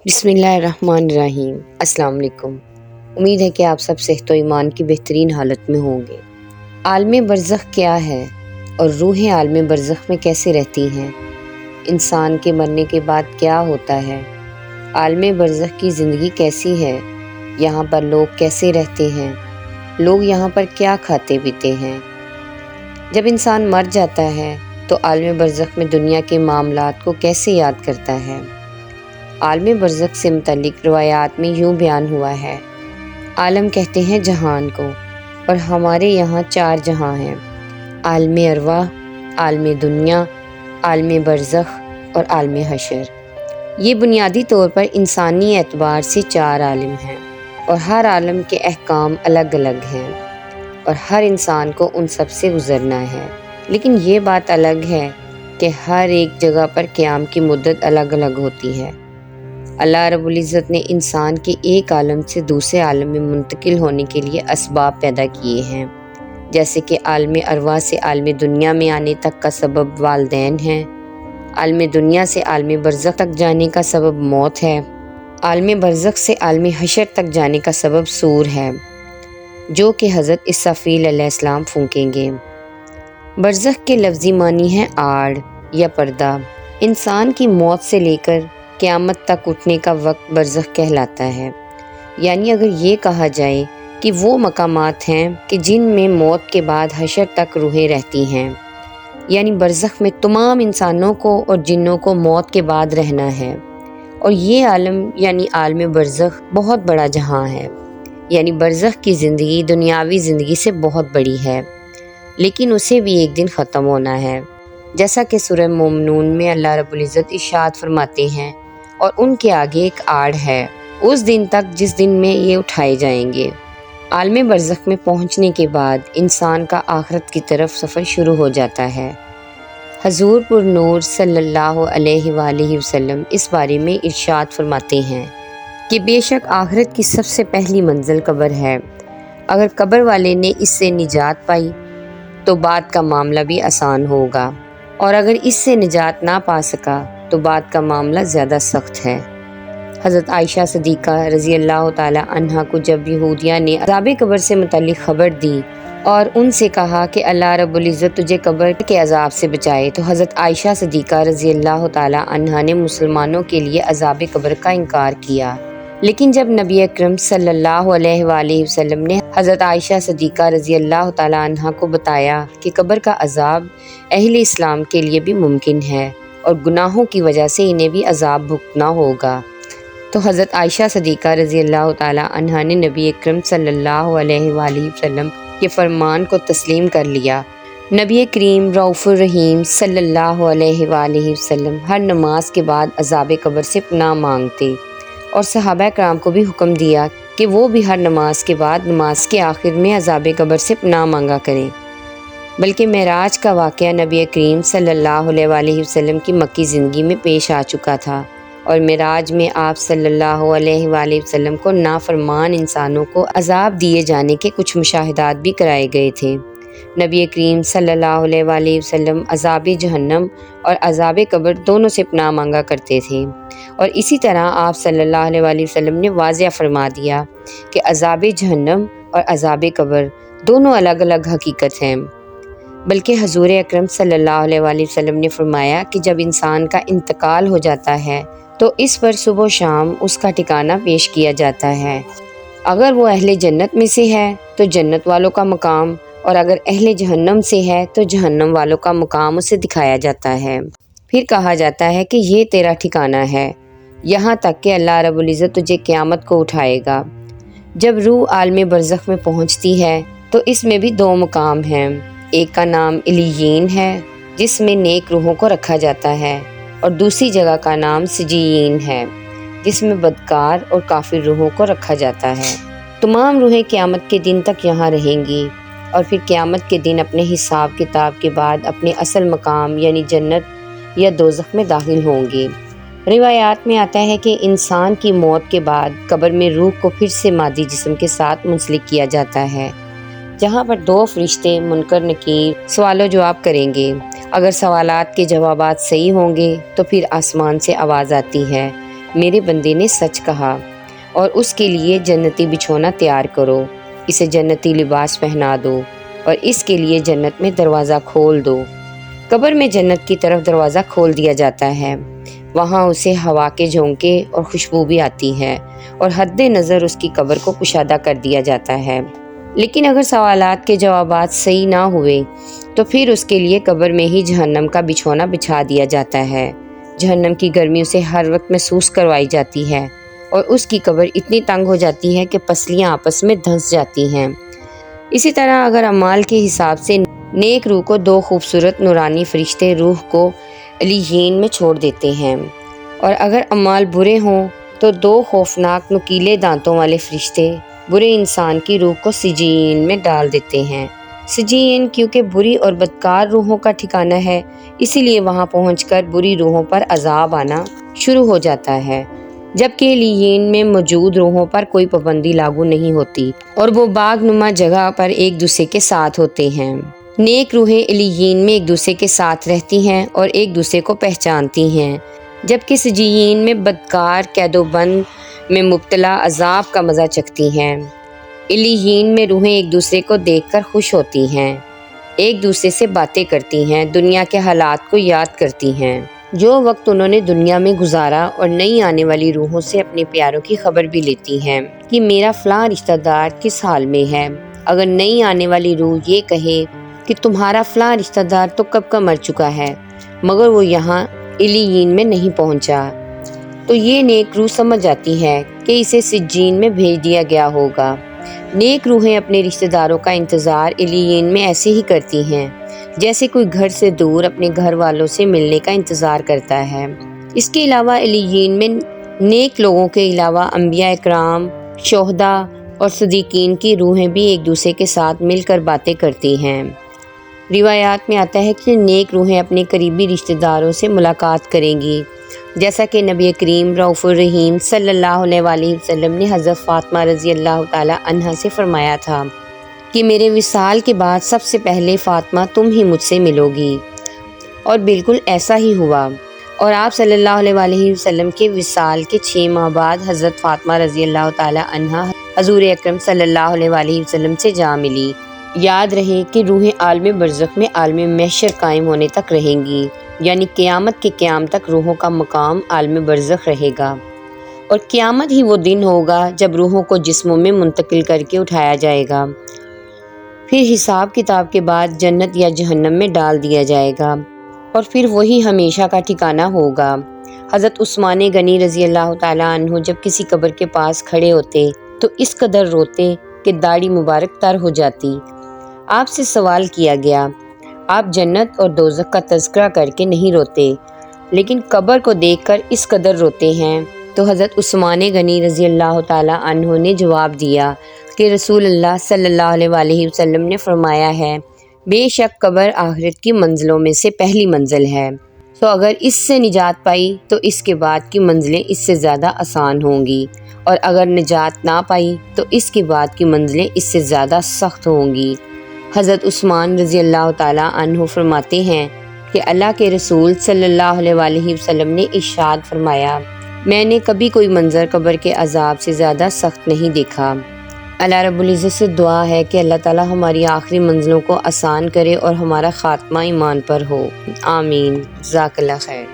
बिस्मिल्लाहिर्रहमानिर्रहीम। अस्सलाम वालेकुम। उम्मीद है कि आप सब सेहत व ईमान की बेहतरीन हालत में होंगे। आलम बरज़ख क्या है और रूहें आलम बरज़ख में कैसे रहती हैं? इंसान के मरने के बाद क्या होता है? आलम बरज़ख की ज़िंदगी कैसी है? यहाँ पर लोग कैसे रहते हैं? लोग यहाँ पर क्या खाते पीते हैं? जब इंसान मर जाता है तो आलम बरज़ख में दुनिया के मामलात को कैसे याद करता है? आलम बरज़ख से मुतल्लिक रवायात में यूँ बयान हुआ है, आलम कहते हैं जहान को, और हमारे यहाँ 4 जहां हैं, आलम अरवाह, आलम दुनिया, आलम बरज़ख और आलम हशर। ये बुनियादी तौर पर इंसानी एतबार से 4 आलम हैं और हर आलम के अहकाम अलग अलग हैं और हर इंसान को उन सब से गुज़रना है। लेकिन ये बात अलग है कि हर एक जगह पर क़याम की मुद्दत अलग अलग होती है। अल्लाह रब्बुल इज़्ज़त ने इंसान के एक आलम से दूसरे आलम में मुंतकिल होने के लिए असबाब पैदा किए हैं, जैसे कि आलम अरवाह से आलम दुनिया में आने तक का सबब वालिदैन हैं, आलम दुनिया से आलम बरज़ख तक जाने का सबब मौत है, आलम बरज़ख से आलम हशर तक जाने का सबब सूर है, जो कि हज़रत इसराफील अलैहिस्सलाम फूंकेंगे। बरज़ख के लफ्ज़ी मानी है आड़ या पर्दा। इंसान की मौत से लेकर क़यामत तक उठने का वक्त बरज़ख कहलाता है। यानी अगर ये कहा जाए कि वो मकामात हैं कि जिनमें मौत के बाद हशर तक रूहें रहती हैं, यानी बरज़ख में तमाम इंसानों को और जिन्नों को मौत के बाद रहना है। और ये आलम यानी आलम बरज़ख बहुत बड़ा जहां है, यानी बरज़ख की ज़िंदगी दुनियावी ज़िंदगी से बहुत बड़ी है, लेकिन उसे भी एक दिन ख़त्म होना है। जैसा कि सूरह मोमिनून में अल्लाह रब्बुल इज़्ज़त इरशाद फरमाते हैं, और उनके आगे एक आड़ है उस दिन तक जिस दिन में ये उठाए जाएंगे। आलम बरज़ख में पहुंचने के बाद इंसान का आखिरत की तरफ सफ़र शुरू हो जाता है। हजूर पुर नूर सल्लल्लाहु अलैहि वसल्लम इस बारे में इरशाद फरमाते हैं कि बेशक आखिरत की सबसे पहली मंजिल कब्र है। अगर कब्र वाले ने इससे निजात पाई तो बाद का मामला भी आसान होगा, और अगर इससे निजात ना पा सका तो बाद का मामला ज़्यादा सख्त है। हज़रत आयशा सिद्दीक़ा रज़ी अल्लाह ताला अन्हा को जब यहूदिया ने अज़ाब कब्र से मुतल्लिक़ ख़बर दी और उनसे कहा कि अल्लाह रब्बुल इज़्ज़त तुझे कब्र के अज़ाब से बचाए, तो हज़रत आयशा सिद्दीक़ा रज़ी अल्लाह ताला अन्हा ने मुसलमानों के लिए अज़ाब कब्र का इनकार किया। लेकिन जब नबी अकरम सल्लल्लाहु अलैहि वसल्लम ने हज़रत आयशा सिद्दीक़ा रज़ी अल्लाह ताला अन्हा को बताया कि कब्र का अज़ाब अहले इस्लाम के लिए भी मुमकिन है और गुनाहों की वजह से इन्हें भी अज़ाब भुगतना होगा, तो हज़रत आयशा सिद्दीक़ा रज़ी अल्लाह ताला अन्हा ने नबी अकरम सल्लल्लाहु अलैहि वसल्लम के फरमान को तस्लीम कर लिया। नबी करीम रऊफ़ुर रहीम सल्लल्लाहु अलैहि वसल्लम हर नमाज के बाद अज़ाब कब्र से पनाह मांगते और सहाबा कराम को भी हुक्म दिया कि वो भी हर नमाज के बाद नमाज के आखिर में अज़ाब कब्र से पनाह मांगा करें। बल्कि मेराज का वाक़या नबी करीम सल्लल्लाहु अलैहि वसल्लम की मक्की ज़िंदगी में पेश आ चुका था, और मेराज में आप सल्लल्लाहु अलैहि वसल्लम को नाफरमान इंसानों को अज़ाब दिए जाने के कुछ मुशाहिदात भी कराए गए थे। नबी करीम सल्लल्लाहु अलैहि वसल्लम अज़ाब जहन्नम और अज़ाब कब्र दोनों से पनाह मांगा करते थे, और इसी तरह आप सल्लल्लाहु अलैहि वसल्लम ने वाज़िया फरमा दिया कि अज़ाब जहन्नम और अज़ाब कब्र दोनों अलग अलग हकीकत हैं। बल्कि हजूर अकरम सल्लल्लाहु अलैहि वसल्लम ने फरमाया कि जब इंसान का इंतकाल हो जाता है तो इस पर सुबह शाम उसका ठिकाना पेश किया जाता है। अगर वो अहले जन्नत में से है तो जन्नत वालों का मकाम, और अगर अहले जहन्नम से है तो जहन्नम वालों का मकाम उसे दिखाया जाता है। फिर कहा जाता है कि ये तेरा ठिकाना है, यहाँ तक कि अल्लाह रब्बुल इज़्ज़त तुझे क़यामत को उठाएगा। जब रूह आलम बरज़ख में पहुँचती है तो इसमें भी 2 मकाम हैं। एक का नाम इलीयीन है जिसमें नेक रूहों को रखा जाता है, और दूसरी जगह का नाम सिजीयीन है जिसमें बदकार और काफिर रूहों को रखा जाता है। तमाम रूहें क़यामत के दिन तक यहाँ रहेंगी और फिर क़यामत के दिन अपने हिसाब किताब के बाद अपने असल मकाम यानी जन्नत या दोज़ख में दाखिल होंगी। रिवायात में आता है कि इंसान की मौत के बाद कब्र में रूह को फिर से मादी जिस्म के साथ मुंसलिक किया जाता है, जहाँ पर 2 फरिश्ते मुनकर नकीर सवालो जवाब करेंगे। अगर सवालात के जवाबात सही होंगे तो फिर आसमान से आवाज़ आती है, میرے بندے نے سچ کہا، اور اس کے لیے جنتی بچھونا تیار کرو، اسے جنتی لباس پہنا دو اور اس کے لیے جنت میں دروازہ کھول دو۔ قبر میں جنت کی طرف دروازہ کھول دیا جاتا ہے، وہاں اسے ہوا کے جھونکے اور خوشبو بھی آتی ہے اور حد نظر اس کی قبر کو کشادہ کر دیا جاتا ہے۔ لیکن اگر سوالات کے جوابات صحیح نہ ہوئے تو پھر اس کے لیے قبر میں ہی جہنم کا بچھونا بچھا دیا جاتا ہے۔ جہنم کی گرمی اسے ہر وقت محسوس کروائی جاتی ہے اور اس کی قبر اتنی تنگ ہو جاتی ہے کہ پسلیاں آپس میں دھنس جاتی ہیں۔ اسی طرح اگر اعمال کے حساب سے نیک روح کو دو خوبصورت نورانی فرشتے روح کو علیین میں چھوڑ دیتے ہیں، اور اگر اعمال برے ہوں تو دو خوفناک نکیلے دانتوں والے فرشتے برے انسان کی روح کو سجین میں ڈال دیتے ہیں۔ سجین کیونکہ بری اور بدکار روحوں کا ٹھکانہ ہے، اسی لیے وہاں پہنچ کر بری روحوں پر عذاب آنا شروع ہو جاتا ہے، جبکہ علیین میں موجود روحوں پر کوئی پابندی لاگو نہیں ہوتی اور وہ باغ نما جگہ پر ایک دوسرے کے ساتھ ہوتے ہیں۔ نیک روحیں علیین میں ایک دوسرے کے ساتھ رہتی ہیں اور ایک دوسرے کو پہچانتی ہیں، جبکہ سجین میں بدکار قید و بند میں مبتلا عذاب کا مزہ چکھتی ہیں۔ علیین میں روحیں ایک دوسرے کو دیکھ کر خوش ہوتی ہیں، ایک دوسرے سے باتیں کرتی ہیں، دنیا کے حالات کو یاد کرتی ہیں، جو وقت انہوں نے دنیا میں گزارا، اور نئی آنے والی روحوں سے اپنے پیاروں کی خبر بھی لیتی ہیں کہ میرا فلاں رشتہ دار کس حال میں ہے۔ اگر نئی آنے والی روح یہ کہے کہ تمہارا فلاں رشتہ دار تو کب کا مر چکا ہے مگر وہ یہاں علیین میں نہیں پہنچا، تو یہ نیک روح سمجھ جاتی ہے کہ اسے سجین میں بھیج دیا گیا ہوگا۔ نیک روحیں اپنے رشتہ داروں کا انتظار علیین میں ایسے ہی کرتی ہیں جیسے کوئی گھر سے دور اپنے گھر والوں سے ملنے کا انتظار کرتا ہے۔ اس کے علاوہ علیین میں نیک لوگوں کے علاوہ انبیاء اکرام، شہداء اور صدیقین کی روحیں بھی ایک دوسرے کے ساتھ مل کر باتیں کرتی ہیں۔ روایات میں آتا ہے کہ نیک روحیں اپنے قریبی رشتہ داروں سے ملاقات کریں گی، جیسا کہ نبی کریم رؤوف الرحیم صلی اللہ علیہ وآلہ وسلم نے حضرت فاطمہ رضی اللہ تعالی عنہا سے فرمایا تھا کہ میرے وصال کے بعد سب سے پہلے فاطمہ تم ہی مجھ سے ملو گی، اور بالکل ایسا ہی ہوا، اور آپ صلی اللہ علیہ وآلہ وسلم کے وصال کے 6 ماہ بعد حضرت فاطمہ رضی اللہ تعالی عنہا حضور اکرم صلی اللہ علیہ وآلہ وسلم سے جا ملی۔ یاد رہے کہ روحیں عالم برزخ میں عالم محشر قائم ہونے تک رہیں گی، یعنی قیامت کے قیام تک روحوں کا مقام عالم برزخ رہے گا، اور قیامت ہی وہ دن ہوگا جب روحوں کو جسموں میں منتقل کر کے اٹھایا جائے گا، پھر حساب کتاب کے بعد جنت یا جہنم میں ڈال دیا جائے گا، اور پھر وہی ہمیشہ کا ٹھکانہ ہوگا۔ حضرت عثمان غنی رضی اللہ تعالیٰ عنہ جب کسی قبر کے پاس کھڑے ہوتے تو اس قدر روتے کہ داڑھی مبارک تر ہو جاتی۔ آپ سے سوال کیا گیا، آپ جنت اور دوزخ کا تذکرہ کر کے نہیں روتے لیکن قبر کو دیکھ کر اس قدر روتے ہیں؟ تو حضرت عثمان غنی رضی اللہ تعالیٰ عنہ نے جواب دیا کہ رسول اللہ صلی اللہ علیہ وآلہ وسلم نے فرمایا ہے، بے شک قبر آخرت کی منزلوں میں سے پہلی منزل ہے، تو اگر اس سے نجات پائی تو اس کے بعد کی منزلیں اس سے زیادہ آسان ہوں گی، اور اگر نجات نہ پائی تو اس کے بعد کی منزلیں اس سے زیادہ سخت ہوں گی۔ حضرت عثمان رضی اللہ تعالیٰ عنہ فرماتے ہیں کہ اللہ کے رسول صلی اللہ علیہ وآلہ وسلم نے ارشاد فرمایا، میں نے کبھی کوئی منظر قبر کے عذاب سے زیادہ سخت نہیں دیکھا۔ اللہ رب العزت سے دعا ہے کہ اللہ تعالیٰ ہماری آخری منزلوں کو آسان کرے اور ہمارا خاتمہ ایمان پر ہو، آمین۔ جزاک اللہ خیر۔